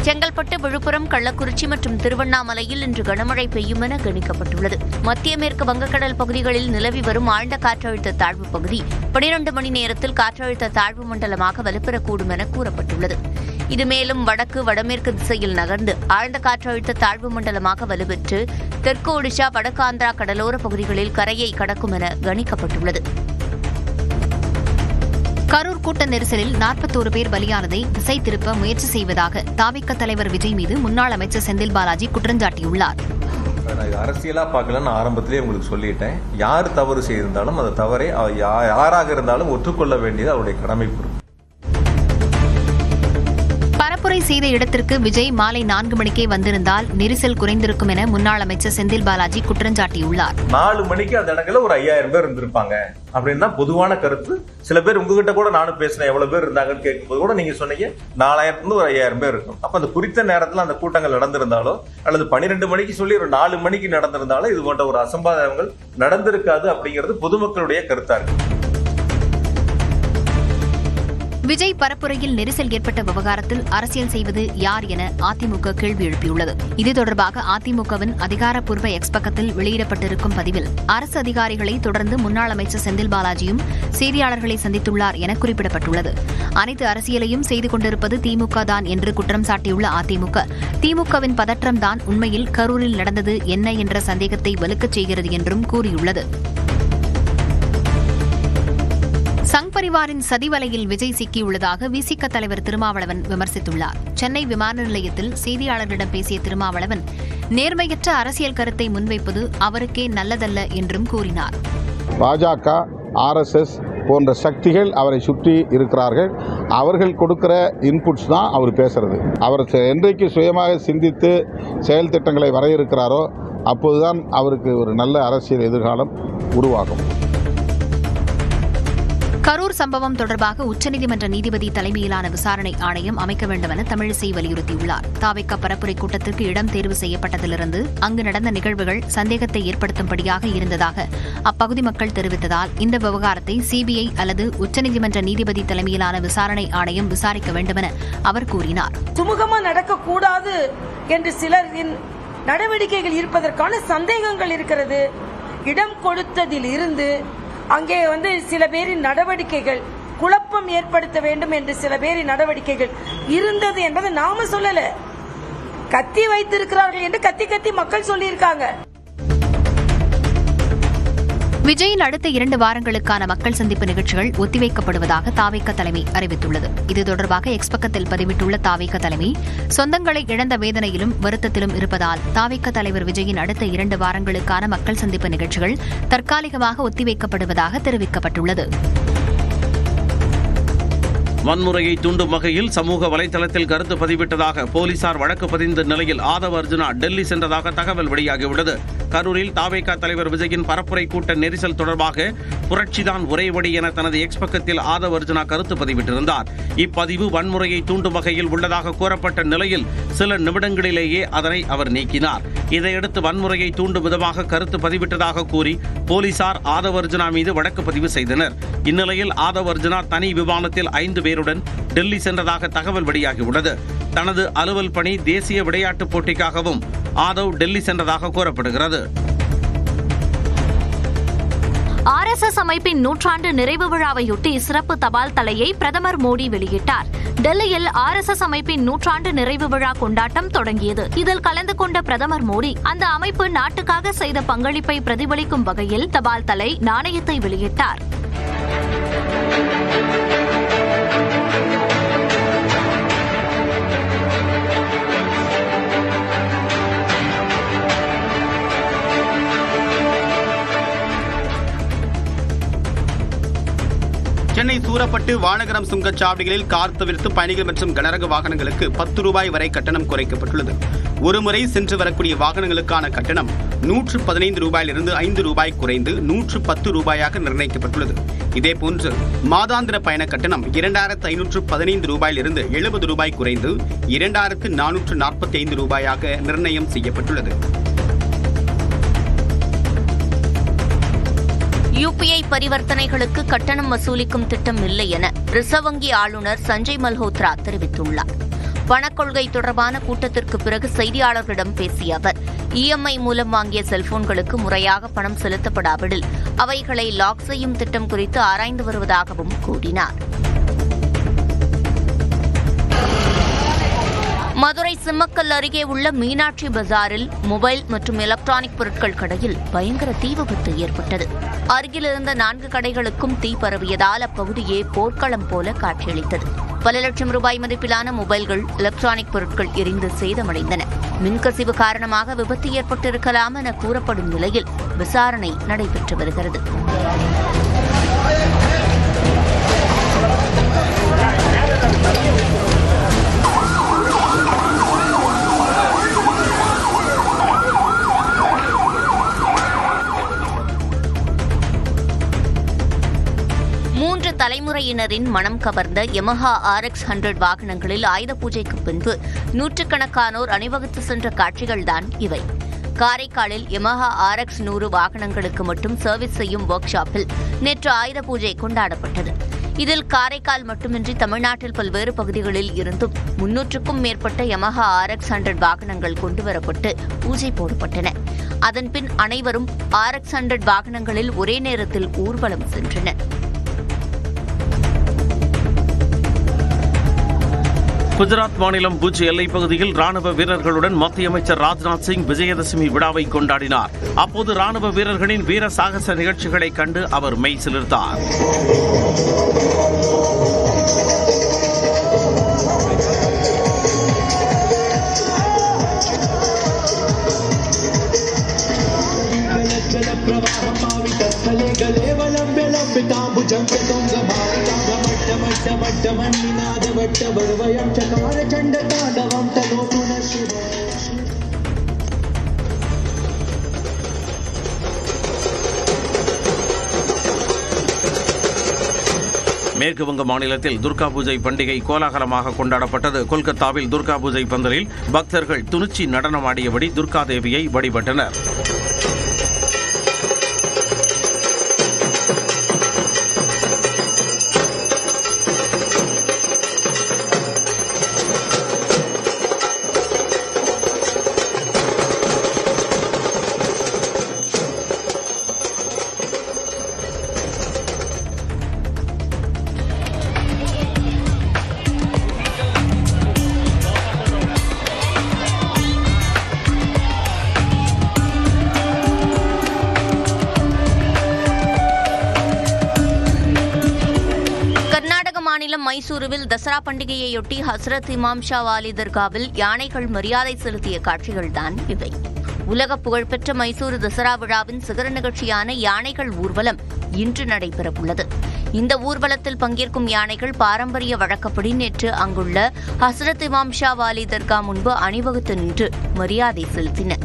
செங்கல்பட்டு, விழுப்புரம், கள்ளக்குறிச்சி மற்றும் திருவண்ணாமலையில் இன்று கனமழை பெய்யும் என கணிக்கப்பட்டுள்ளது. மத்திய மேற்கு வங்கக்கடல் பகுதிகளில் நிலவி வரும் ஆழ்ந்த காற்றழுத்த தாழ்வு பகுதி 12 மணி நேரத்தில் காற்றழுத்த தாழ்வு மண்டலமாக வலுப்பெறக்கூடும் என கூறப்பட்டுள்ளது. இது மேலும் வடக்கு வடமேற்கு திசையில் நகர்ந்து ஆழ்ந்த காற்றழுத்த தாழ்வு மண்டலமாக வலுப்பெற்று தெற்கு ஒடிஷா, வடக்கு ஆந்திரா கடலோர பகுதிகளில் கரையை கடக்கும் என கணிக்கப்பட்டுள்ளது. கரூர் கூட்ட நெரிசலில் 41 பேர் பலியானதை திசை திருப்ப முயற்சி செய்வதாக தாவிக தலைவர் விஜய் மீது முன்னாள் அமைச்சர் செந்தில் பாலாஜி குற்றஞ்சாட்டியுள்ளார். அரசியலா பார்க்கலன்னு ஆரம்பத்திலே உங்களுக்கு சொல்லிட்டேன். யார் தவறு செய்திருந்தாலும் அந்த தவறை யாராக இருந்தாலும் ஒற்றுக்கொள்ள வேண்டியது அவருடைய கடமை பொறுப்பு. பரப்புரை செய்த இடத்திற்கு விஜய் மாலை 4 மணிக்கே வந்திருந்தால் நெரிசல் குறைந்திருக்கும் என முன்னாள் அமைச்சர் செந்தில் பாலாஜி குற்றஞ்சாட்டியுள்ளார். 4 மணிக்கு அந்த இடத்துல ஒரு 5000 பேர் இருந்திருப்பாங்க அப்படின்னா பொதுவான கருத்து. சில பேர் உங்ககிட்ட கூட நானும் பேசினேன், எவ்வளவு பேர் இருந்தாங்கன்னு கேட்கும்போது கூட நீங்க சொன்னீங்க 4000 ஒரு 5000 பேர் இருக்கும். அப்ப அந்த குறித்த நேரத்தில் அந்த கூட்டங்கள் நடந்திருந்தாலோ அல்லது 12 மணிக்கு சொல்லி ஒரு 4 மணிக்கு நடந்திருந்தாலோ இது போன்ற ஒரு அசம்பாவிதங்கள் நடந்திருக்காது அப்படிங்கிறது பொதுமக்களுடைய கருத்தா இருக்கு. விஜய் பரப்புரையில் நெரிசல் ஏற்பட்ட விவகாரத்தில் அரசியல் செய்வது யார் என அதிமுக கேள்வி எழுப்பியுள்ளது. இது தொடர்பாக அதிமுகவின் அதிகாரப்பூர்வ எக்ஸ் பக்கத்தில் வெளியிடப்பட்டிருக்கும் பதிவில் அரசு அதிகாரிகளை தொடர்ந்து முன்னாள் அமைச்சர் செந்தில் பாலாஜியும் செய்தியாளர்களை சந்தித்துள்ளார் என குறிப்பிடப்பட்டுள்ளது. அனைத்து அரசியலையும் செய்து கொண்டிருப்பது திமுக தான் என்று குற்றம் சாட்டியுள்ள அதிமுக, திமுகவின் பதற்றம்தான் உண்மையில் கரூரில் நடந்தது என்ன என்ற சந்தேகத்தை வலுக்கச் செய்கிறது என்றும் கூறியுள்ளது. சங் பரிவாரின் சதிவலையில் விஜய் சிக்கியுள்ளதாக விசிக தலைவர் திருமாவளவன் விமர்சித்துள்ளார். சென்னை விமான நிலையத்தில் செய்தியாளர்களிடம் பேசிய திருமாவளவன், நேர்மையற்ற அரசியல் கருத்தை முன்வைப்பது அவருக்கே நல்லதல்ல என்றும் கூறினார். பாஜக, RSS போன்ற சக்திகள் அவரை சுற்றி இருக்கிறார்கள். அவர்கள் கொடுக்கிற இன்புட்ஸ் தான் அவர் பேசுறது. அவர் என்றைக்கு சுயமாக சிந்தித்து செயல் திட்டங்களை வரையறுக்கிறாரோ அப்போதுதான் அவருக்கு ஒரு நல்ல அரசியல் எதிர்காலம் உருவாகும். கரூர் சம்பவம் தொடர்பாக உச்சநீதிமன்ற நீதிபதி தலைமையிலான விசாரணை ஆணையம் அமைக்க வேண்டும் என தமிழிசை வலியுறுத்தியுள்ளார். தாவேகா பரப்புரை கூட்டத்திற்கு இடம் தேர்வு செய்யப்பட்டதிலிருந்து அங்கு நடந்த நிகழ்வுகள் சந்தேகத்தை ஏற்படுத்தும்படியாக இருந்ததாக அப்பகுதி மக்கள் தெரிவித்ததால் இந்த விவகாரத்தை CBI அல்லது உச்சநீதிமன்ற நீதிபதி தலைமையிலான விசாரணை ஆணையம் விசாரிக்க வேண்டும் என அவர் கூறினார். சுமூகமா நடக்கக்கூடாது என்று சிலரின் நடவடிக்கைகள் இருப்பதற்கான சந்தேகங்கள் இருக்கிறது. இடம் கொடுத்ததில் இருந்து அங்கே சில பேரின் நடவடிக்கைகள் குழப்பம் ஏற்படுத்த வேண்டும் என்று சில பேரின் நடவடிக்கைகள் இருந்தது என்பதை நாம சொல்லல, கத்தி வைத்திருக்கிறார்கள் என்று கத்தி மக்கள் சொல்லியிருக்காங்க. விஜயின் அடுத்த 2 வாரங்களுக்கான மக்கள் சந்திப்பு நிகழ்ச்சிகள் ஒத்திவைக்கப்படுவதாக தாவேகா தலைமை அறிவித்துள்ளது. இது தொடர்பாக எக்ஸ் பக்கத்தில் பதிவிட்டுள்ள தாவேகா தலைமை, சொந்தங்களை இழந்த வேதனையிலும் வருத்தத்திலும் இருப்பதால் தாவேகா தலைவர் விஜயின் அடுத்த 2 வாரங்களுக்கான மக்கள் சந்திப்பு நிகழ்ச்சிகள் தற்காலிகமாக ஒத்திவைக்கப்படுவதாக தெரிவிக்கப்பட்டுள்ளது. வன்முறையை தூண்டும் வகையில் சமூக வலைதளத்தில் கருத்து பதிவிட்டதாக போலீசார் வழக்கு பதிந்த நிலையில் ஆதவ் அர்ஜுனா டெல்லி சென்றதாக தகவல் வெளியாகியுள்ளது. கரூரில் தாவேகா தலைவர் விஜயின் பரப்புரை கூட்ட நெரிசல் தொடர்பாக புரட்சிதான் ஒரே வழி என தனது எக்ஸ் பக்கத்தில் ஆதவ் அர்ஜுனா கருத்து பதிவிட்டிருந்தார். இப்பதிவு வன்முறையை தூண்டும் வகையில் உள்ளதாக கூறப்பட்ட நிலையில் சில நிமிடங்களிலேயே அதனை அவர் நீக்கினார். இதையடுத்து வன்முறையை தூண்டும் விதமாக கருத்து பதிவிட்டதாக கூறி போலீசார் ஆதவ் அர்ஜுனா மீது வழக்கு பதிவு செய்தனர். இந்நிலையில் ஆதவ் அர்ஜுனா தனி விமானத்தில் 5 பேருடன் டெல்லி சென்றதாக தகவல் வெளியாகியுள்ளது. தனது அலுவல் பணி தேசிய விளையாட்டுப் போட்டிக்காகவும் ஆதவ் டெல்லி சென்றதாக கூறப்படுகிறது. RSS அமைப்பின் 100 நிறைவு விழாவையொட்டி சிறப்பு தபால் தலையை பிரதமர் மோடி வெளியிட்டார். டெல்லியில் RSS அமைப்பின் 100 நிறைவு விழா கொண்டாட்டம் தொடங்கியது. இதில் கலந்து கொண்ட பிரதமர் மோடி அந்த அமைப்பு நாட்டுக்காக செய்த பங்களிப்பை பிரதிபலிக்கும் வகையில் தபால் தலை நாணயத்தை வெளியிட்டார். சென்னை சூரப்பட்டு வானகரம் சுங்கச்சாவடிகளில் கார் தவிர்த்து பயணிகள் மற்றும் கனரக வாகனங்களுக்கு 10 ரூபாய் வரை கட்டணம் குறைக்கப்பட்டுள்ளது. ஒருமுறை சென்று வரக்கூடிய வாகனங்களுக்கான கட்டணம் 115 ரூபாயிலிருந்து 5 ரூபாய் குறைந்து 110 ரூபாயாக நிர்ணயிக்கப்பட்டுள்ளது. இதேபோன்று மாதாந்திர பயண கட்டணம் 2515 ரூபாயிலிருந்து 70 ரூபாய் குறைந்து 2445 ரூபாயாக நிர்ணயம் செய்யப்பட்டுள்ளது. UPI பரிவர்த்தனைகளுக்கு கட்டணம் வசூலிக்கும் திட்டம் இல்லை என ரிசர்வ் வங்கி ஆளுநர் சஞ்சய் மல்ஹோத்ரா தெரிவித்துள்ளார். பணக்கொள்கை தொடர்பான கூட்டத்திற்கு பிறகு செய்தியாளர்களிடம் பேசிய அவர், இஎம்ஐ மூலம் வாங்கிய செல்போன்களுக்கு முறையாக பணம் செலுத்தப்படாவிடில் அவைகளை லாக் செய்யும் திட்டம் குறித்து ஆராய்ந்து வருவதாகவும் கூறினார். மதுரை சிம்மக்கல் அருகே உள்ள மீனாட்சி பஜாரில் மொபைல் மற்றும் எலக்ட்ரானிக் பொருட்கள் கடையில் பயங்கர தீ விபத்து ஏற்பட்டது. அருகில் இருந்த 4 கடைகளுக்கும் தீ பரவியதால் அப்பகுதியே போர்க்களம் போல காட்சியளித்தது. பல லட்சம் ரூபாய் மதிப்பிலான மொபைல்கள், எலக்ட்ரானிக் பொருட்கள் எரிந்து சேதமடைந்தன. மின்கசிவு காரணமாக விபத்து ஏற்பட்டிருக்கலாம் என கூறப்படும் நிலையில் விசாரணை நடைபெற்று வருகிறது. தலைமுறையினரின் மனம் கவர்ந்த யமஹா RX 100 வாகனங்களில் ஆயுத பூஜைக்கு பின்பு நூற்றுக்கணக்கானோர் அணிவகுத்து சென்ற காட்சிகள்தான் இவை. காரைக்காலில் யமஹா RX 100 வாகனங்களுக்கு மட்டும் சர்வீஸ் செய்யும் ஒர்க் ஷாப்பில் நேற்று ஆயுத பூஜை கொண்டாடப்பட்டது. இதில் காரைக்கால் மட்டுமின்றி தமிழ்நாட்டில் பல்வேறு பகுதிகளில் இருந்தும் 300க்கும் மேற்பட்ட யமஹா RX 100 வாகனங்கள் கொண்டுவரப்பட்டு பூஜை போடப்பட்டன. அதன்பின் அனைவரும் RX 100 வாகனங்களில் ஒரே நேரத்தில் ஊர்வலம் சென்றனர். குஜராத் மாநிலம் புஜ் எல்லைப் பகுதியில் ராணுவ வீரர்களுடன் மத்திய அமைச்சர் ராஜ்நாத் சிங் விஜயதசமி விழாவை கொண்டாடினார். அப்போது ராணுவ வீரர்களின் வீர சாகச நிகழ்ச்சிகளை கண்டு அவர் மெய் சிலிர்த்தார். மேற்கு வங்க மாநிலத்தில் துர்கா பூஜை பண்டிகை கோலாகலமாக கொண்டாடப்பட்டது. கொல்கத்தாவில் துர்கா பூஜை பந்தலில் பக்தர்கள் துணிச்சி நடனமாடியபடி துர்கா தேவியை வழிபட்டனர். மாநிலம் மைசூருவில் தசரா பண்டிகையையொட்டி ஹஸ்ரத் இமாம் ஷா வாலி தர்காவில் யானைகள் மரியாதை செலுத்திய காட்சிகள்தான் இவை. உலக புகழ்பெற்ற மைசூரு தசரா விழாவின் சிகர நிகழ்ச்சியான யானைகள் ஊர்வலம் இன்று நடைபெறவுள்ளது. இந்த ஊர்வலத்தில் பங்கேற்கும் யானைகள் பாரம்பரிய வழக்கப்படி நேற்று அங்குள்ள ஹஸ்ரத் இமாம் ஷா வாலி தர்கா முன்பு அணிவகுத்து நின்று மரியாதை செலுத்தின.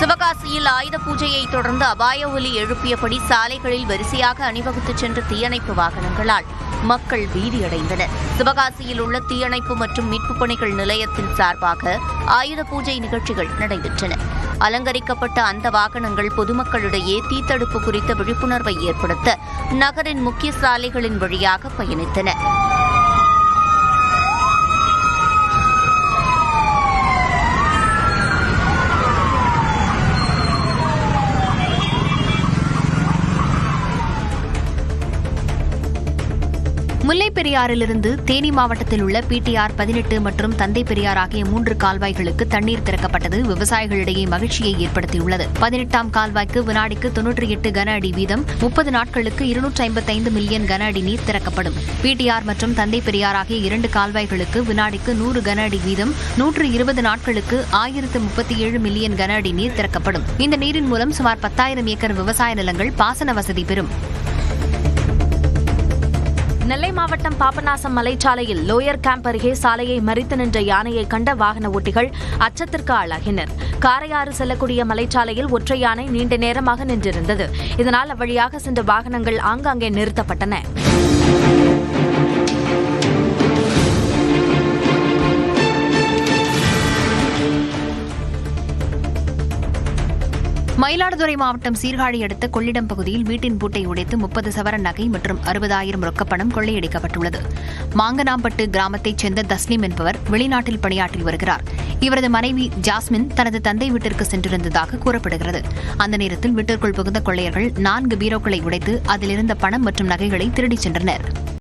சிவகாசியில் ஆயுத பூஜையை தொடர்ந்து அபாய ஒலி எழுப்பியபடி சாலைகளில் வரிசையாக அணிவகுத்து சென்ற தீயணைப்பு வாகனங்களால் மக்கள் பீதியடைந்தனர். சிவகாசியில் உள்ள தீயணைப்பு மற்றும் மீட்புப் பணிகள் நிலையத்தின் சார்பாக ஆயுத பூஜை நிகழ்ச்சிகள் நடைபெற்றன. அலங்கரிக்கப்பட்ட அந்த வாகனங்கள் பொதுமக்களிடையே தீத்தடுப்பு குறித்த விழிப்புணர்வை ஏற்படுத்த நகரின் முக்கிய சாலைகளின் வழியாக பயணித்தன. முல்லைப் பெரியாறிலிருந்து தேனி மாவட்டத்தில் உள்ள PTR 18 மற்றும் தந்தை பெரியார் ஆகிய 3 கால்வாய்களுக்கு தண்ணீர் திறக்கப்பட்டது விவசாயிகளிடையே மகிழ்ச்சியை ஏற்படுத்தியுள்ளது. 18ஆம் கால்வாய்க்கு வினாடிக்கு 98 கன அடி வீதம் 30 நாட்களுக்கு 255 மில்லியன் கன அடி நீர் திறக்கப்படும். PTR மற்றும் தந்தை பெரியார் ஆகிய 2 கால்வாய்களுக்கு வினாடிக்கு 100 கன அடி வீதம் 120 நாட்களுக்கு 1037 மில்லியன் கன அடி நீர் திறக்கப்படும். இந்த நீரின் மூலம் சுமார் 10,000 ஏக்கர் விவசாய நிலங்கள் பாசன வசதி பெறும். நெல்லை மாவட்டம் பாபநாசம் மலைச்சாலையில் லோயர் கேம்ப் அருகே சாலையை மறித்து நின்ற யானையை கண்ட வாகன ஓட்டிகள் அச்சத்திற்கு ஆளாகினர். காரையாறு செல்லக்கூடிய மலைச்சாலையில் ஒற்றை யானை நீண்ட நேரமாக நின்றிருந்தது. இதனால் அவ்வழியாக சென்ற வாகனங்கள் ஆங்காங்கே நிறுத்தப்பட்டன. மயிலாடுதுறை மாவட்டம் சீர்காழி அடுத்த கொள்ளிடம் பகுதியில் வீட்டின் பூட்டை உடைத்து 30 சவரன் நகை மற்றும் 60,000 ரொக்கப்பணம் கொள்ளையடிக்கப்பட்டுள்ளது. மாங்கனாம்பட்டு கிராமத்தைச் சேர்ந்த தஸ்லீம் என்பவர் வெளிநாட்டில் பணியாற்றி வருகிறார். இவரது மனைவி ஜாஸ்மின் தனது தந்தை வீட்டிற்கு சென்றிருந்ததாக கூறப்படுகிறது. அந்த நேரத்தில் வீட்டிற்குள் புகுந்த கொள்ளையர்கள் 4 பீரோக்களை உடைத்து அதிலிருந்த பணம் மற்றும் நகைகளை திருடிச் சென்றனர்.